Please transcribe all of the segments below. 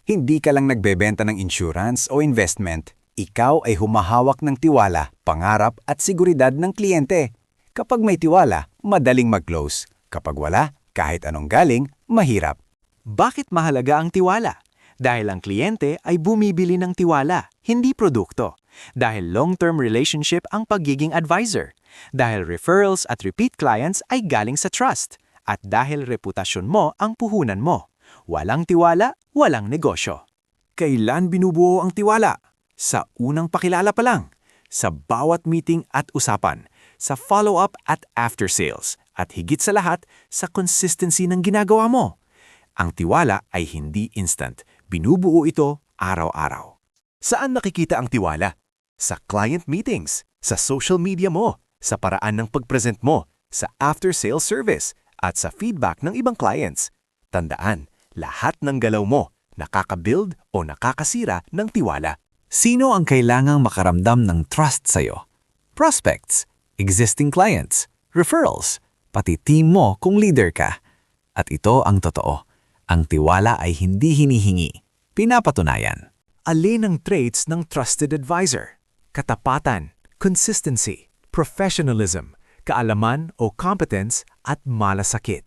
Hindi ka lang nagbebenta ng insurance o investment. Ikaw ay humahawak ng tiwala, pangarap at seguridad ng kliyente. Kapag may tiwala, madaling mag-close. Kapag wala, kahit anong galing, mahirap. Bakit mahalaga ang tiwala? Dahil ang kliyente ay bumibili ng tiwala, hindi produkto. Dahil long-term relationship ang pagiging advisor. Dahil referrals at repeat clients ay galing sa trust. At dahil reputasyon mo ang puhunan mo. Walang tiwala, walang negosyo. Kailan binubuo ang tiwala? Sa unang pakilala pa lang. Sa bawat meeting at usapan. Sa follow-up at after-sales. At higit sa lahat, sa consistency ng ginagawa mo. Ang tiwala ay hindi instant. Binubuo ito araw-araw. Saan nakikita ang tiwala? Sa client meetings, sa social media mo, sa paraan ng pag-present mo, sa after-sales service, at sa feedback ng ibang clients. Tandaan, lahat ng galaw mo nakaka-build o nakakasira ng tiwala. Sino ang kailangang makaramdam ng trust sa'yo? Prospects, existing clients, referrals, pati team mo kung leader ka. At ito ang totoo. Ang tiwala ay hindi hinihingi, pinapatunayan. Alin ang traits ng trusted advisor? Katapatan, consistency, professionalism, kaalaman o competence at malasakit.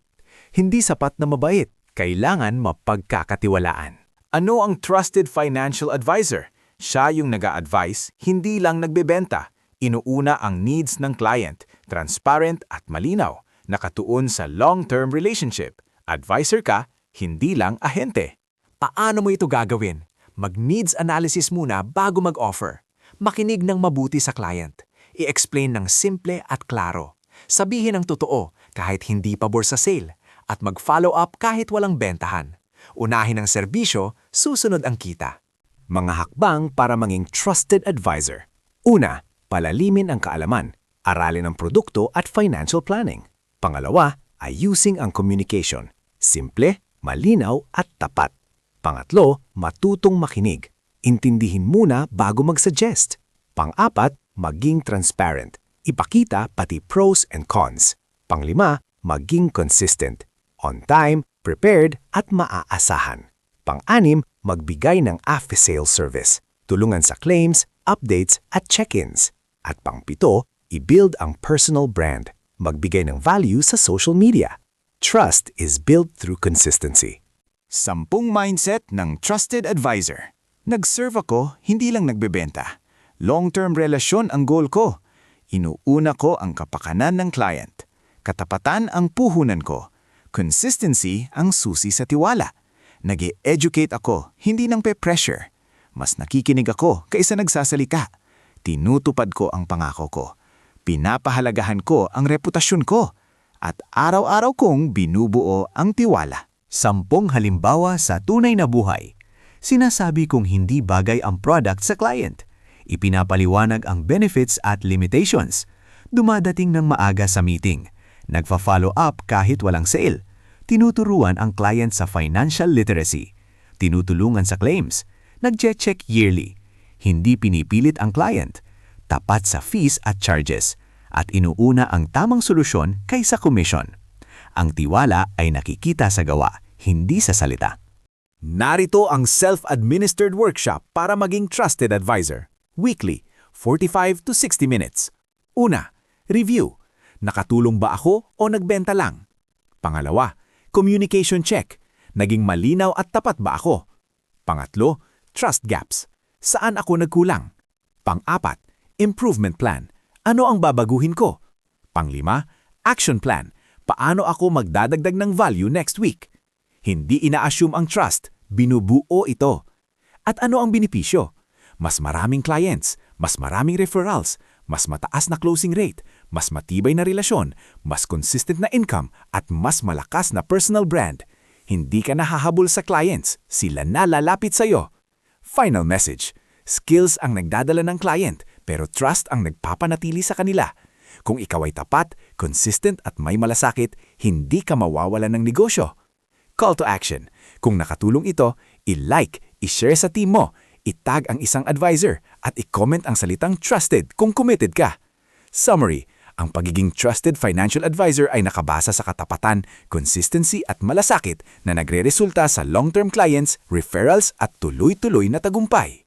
Hindi sapat na mabait, kailangan mapagkakatiwalaan. Ano ang trusted financial advisor? Siya yung nag-a-advise, hindi lang nagbebenta. Inuuna ang needs ng client, transparent at malinaw, nakatuon sa long-term relationship. Advisor ka, hindi lang ahente. Paano mo ito gagawin? Mag-needs analysis muna bago mag-offer. Makinig ng mabuti sa client. I-explain ng simple at klaro. Sabihin ang totoo kahit hindi pabor sa sale. At mag-follow up kahit walang bentahan. Unahin ang serbisyo, susunod ang kita. Mga hakbang para maging trusted advisor. Una, palalimin ang kaalaman. Aralin ang produkto at financial planning. Pangalawa, ayusin ang communication. Simple, malinaw at tapat. Pangatlo, matutong makinig. Intindihin muna bago mag-suggest. Pang-apat, maging transparent. Ipakita pati pros and cons. Panglima, maging consistent. On time, prepared at maaasahan. Pang-anim, magbigay ng after-sales service. Tulungan sa claims, updates at check-ins. At pang-pito, i-build ang personal brand. Magbigay ng value sa social media. Trust is built through consistency. 10 mindset ng trusted advisor. Nag-serve ako, hindi lang nagbebenta. Long-term relasyon ang goal ko. Inuuna ko ang kapakanan ng client. Katapatan ang puhunan ko. Consistency ang susi sa tiwala. Nag-e-educate ako, hindi nang pe-pressure. Mas nakikinig ako kaysa nagsasalita. Tinutupad ko ang pangako ko. Pinapahalagahan ko ang reputasyon ko. At araw-araw kong binubuo ang tiwala. 10 halimbawa sa tunay na buhay. Sinasabi kong hindi bagay ang product sa client. Ipinapaliwanag ang benefits at limitations. Dumadating ng maaga sa meeting. Nagfa-follow up kahit walang sale. Tinuturuan ang client sa financial literacy. Tinutulungan sa claims. Nag-check yearly. Hindi pinipilit ang client. Tapat sa fees at charges. At inuuna ang tamang solusyon kaysa commission. Ang tiwala ay nakikita sa gawa, hindi sa salita. Narito ang self-administered workshop para maging trusted advisor. Weekly, 45 to 60 minutes. Una, review. Nakatulong ba ako o nagbenta lang? Pangalawa, communication check. Naging malinaw at tapat ba ako? Pangatlo, trust gaps. Saan ako nagkulang? Pang-apat, improvement plan. Ano ang babaguhin ko? Panglima, action plan. Paano ako magdadagdag ng value next week? Hindi ina-assume ang trust, binubuo ito. At ano ang benepisyo? Mas maraming clients, mas maraming referrals, mas mataas na closing rate, mas matibay na relasyon, mas consistent na income, at mas malakas na personal brand. Hindi ka nahahabol sa clients, sila na lalapit sa'yo. Final message, skills ang nagdadala ng client, pero trust ang nagpapanatili sa kanila. Kung ikaw ay tapat, consistent at may malasakit, hindi ka mawawalan ng negosyo. Call to action. Kung nakatulong ito, i-like, i-share sa team mo, itag ang isang advisor, at i-comment ang salitang trusted kung committed ka. Summary, Ang pagiging trusted financial advisor ay nakabasa sa katapatan, consistency at malasakit na nagre-resulta sa long-term clients, referrals at tuloy-tuloy na tagumpay.